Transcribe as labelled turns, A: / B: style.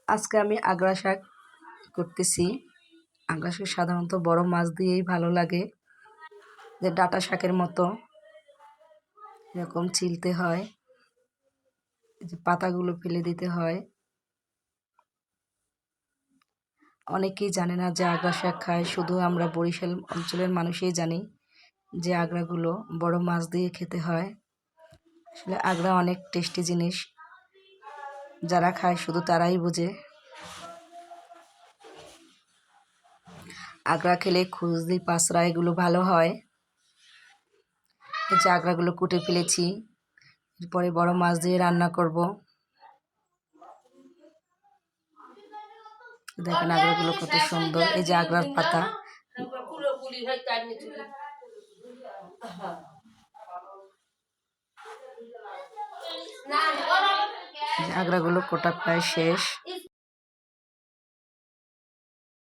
A: আজকে আমি আগড়া শাক করতেছি। আগড়া শাক সাধারণত বড় মাছ দিয়েই ভালো লাগে, যে ডাঁটা শাকের মতো এরকম ছিলতে হয়, যে পাতাগুলো ফেলে দিতে হয়। অনেকেই জানে না যে আগড়া শাক খায়, শুধু আমরা বরিশাল অঞ্চলের মানুষই জানি যে আগড়াগুলো বড় মাছ দিয়ে খেতে হয়। আসলে আগড়া অনেক টেস্টি জিনিস, যারা খায় শুধু তারাই বোঝে। আগড়া খেলে খুজলি পাঁচড়া এগুলো ভালো হয়। এই যে আগড়াগুলো কুটে ফেলেছি, এরপরে বড় মাছ দিয়ে রান্না করব। দেখেন আগড়াগুলো কত সুন্দর, এই যে আগড়ার পাতা। আগড়াগুলো কোটা প্রায় শেষ।